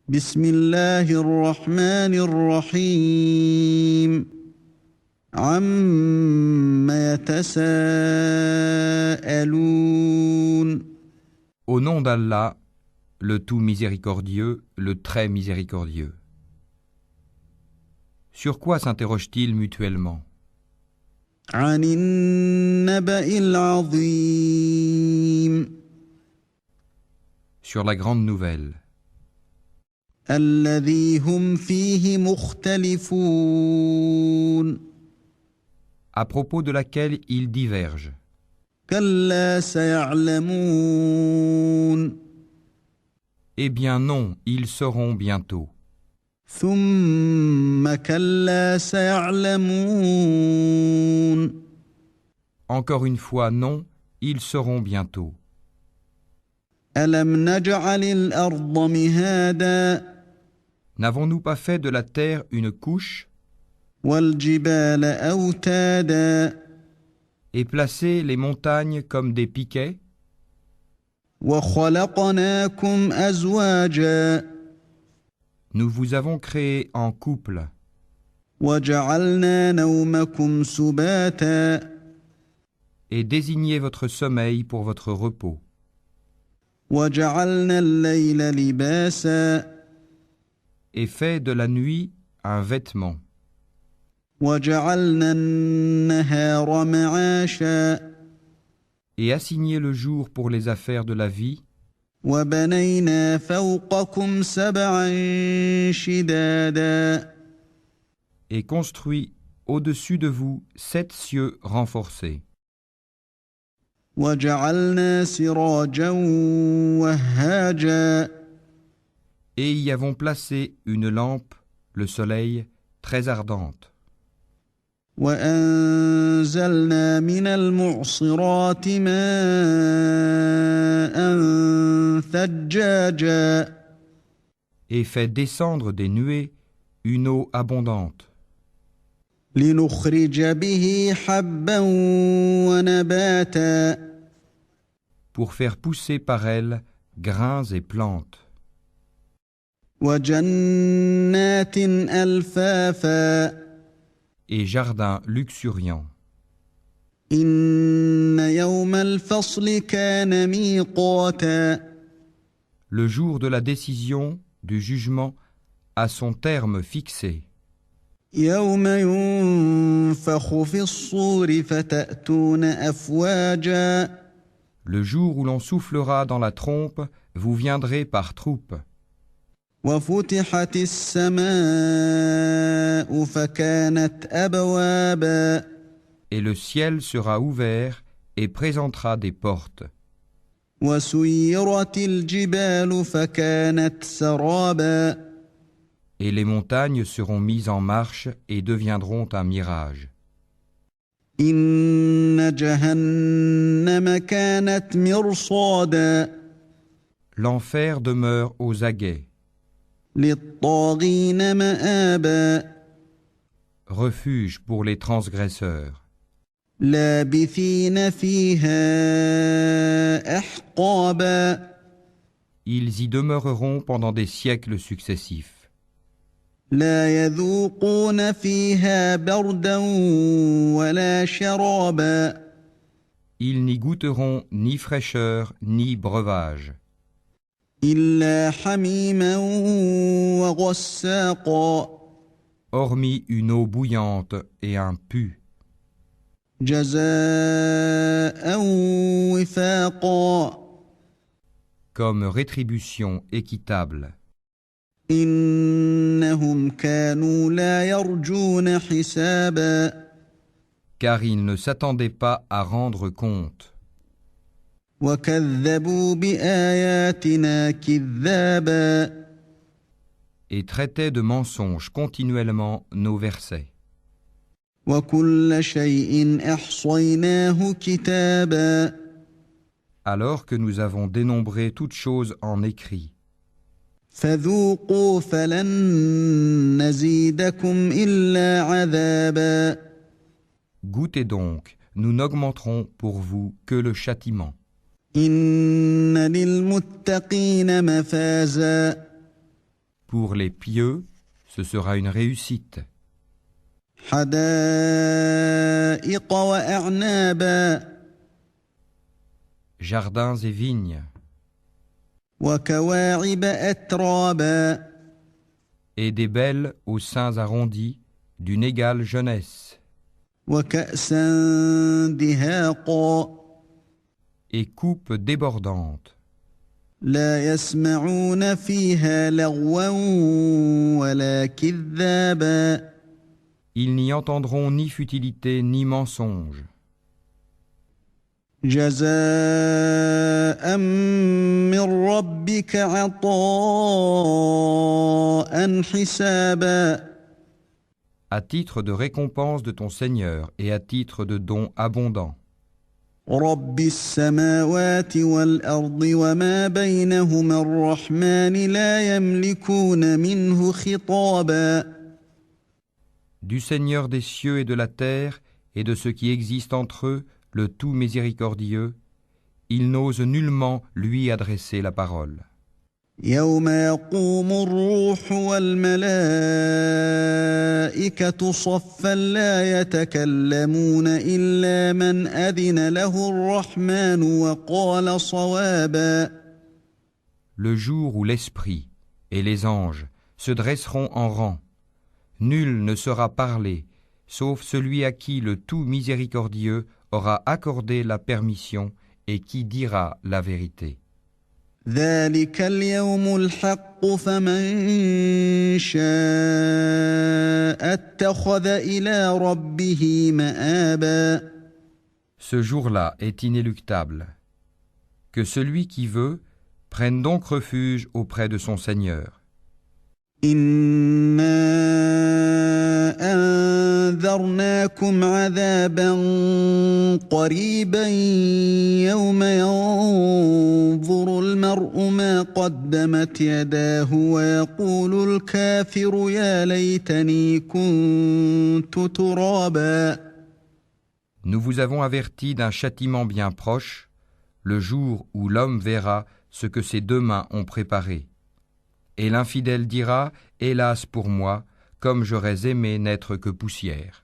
بسم الله الرحمن الرحيم عم يتساءلون. Au nom d'Allah, le tout miséricordieux, le très miséricordieux. Sur quoi s'interrogent-ils mutuellement? عن النبأ العظيم Sur la grande nouvelle, الذي هم فيه مختلفون. à propos de laquelle ils divergent. كلا سيعلمون. Eh bien non, ils sauront bientôt. ثم كلا سيعلمون. Encore une fois, non, ils sauront bientôt. ألم نجعل الأرض مهادا N'avons-nous pas fait de la terre une couche والجبال أوتادا et placé les montagnes comme des piquets وخلقناكم أزواجا Nous vous avons créé en couple وجعلنا نومكم سباتا et désigné votre sommeil pour votre repos وجعلنا الليل لباسا et fait de la nuit un vêtement وجعلنا النهار معاشا et assigné le jour pour les affaires de la vie وبنينا فوقكم سبعا شدادا et construit au-dessus de vous 7 cieux renforcés وجعلنا سراجا وهاجا et y avons placé une lampe, le soleil, très ardente وأنزلنا من المعصرات ماء ثجاجا et fait descendre des nuées une eau abondante لنخرج به حبا ونباتا pour faire pousser par elle grains et plantes وجنات ألفافا et jardins luxuriants. إن يوم الفصل كان ميقاتا Le jour de la décision, du jugement, a son terme fixé. يوم ينفخ في الصور فتأتون أفواجا Le jour où l'on soufflera dans la trompe, vous viendrez par troupes. وفتحت السماء فكانت أبوابا Et le ciel sera ouvert et présentera des portes. وسيرت الجبال فكانت سرابا Et les montagnes seront mises en marche et deviendront un mirage. إن جهنم كانت مرصادا L'enfer demeure aux aguets, للطاغين مآبا refuge pour les transgresseurs. لابثين فيها أحقابا Ils y demeureront pendant des siècles successifs. لا يذوقون فيها بردا ولا شرابا Ils n'y goûteront ni fraîcheur ni breuvage, إلا حميما وغساقا hormis une eau bouillante et un pu, جزاء وفاقا comme rétribution équitable. إنهم كانوا لا يرجون حسابا Car ils ne s'attendaient pas à rendre compte, وكذبوا بآياتنا كذابا et traitaient de mensonges continuellement nos versets. وكل شيء أحصيناه كتابا Alors que nous avons dénombré toutes choses en écrit. فذوقوا فلن نزيدكم إلا عذابا Goûtez donc, nous n'augmenterons pour vous que le châtiment. إن للمتقين مفازا Pour les pieux, ce sera une réussite. حدائق وأعنابا Jardins et vignes, وكواعب أترابا et des belles aux seins arrondis, d'une égale jeunesse, وكأسا دهاقا et coupes débordantes. لا يسمعون فيها لغوا ولا كذابا Ils n'y entendront ni futilité ni mensonge. جزاء من ربك عطاء حسابا À titre de récompense de ton Seigneur et à titre de don abondant. رب السماوات والأرض وما بينهما الرحمن لا يملكون منه خطابا Du Seigneur des cieux et de la terre et de ce qui existe entre eux, le tout miséricordieux, il n'ose nullement lui adresser la parole. يوم يقوم الروح والملائكة صفا لا يتكلمون إلا من أذن له الرحمن وقال صوابا Le jour où l'Esprit et les anges se dresseront en rang, nul ne sera parlé, sauf celui à qui le tout miséricordieux aura accordé la permission et qui dira la vérité. ذلك اليوم الحق فمن شاء اتخذ إلى ربه مآبا Ce jour-là est inéluctable. Que celui qui veut prenne donc refuge auprès de son Seigneur. إنا أنذرناكم عذابا قريبا يوم ينظر المرء ما قدمت يداه ويقول الكافر يا ليتني كنت ترابا Nous vous avons averti d'un châtiment bien proche, le jour où l'homme verra ce que ses deux mains ont préparé. Et l'infidèle dira « Hélas pour moi, comme j'aurais aimé n'être que poussière ».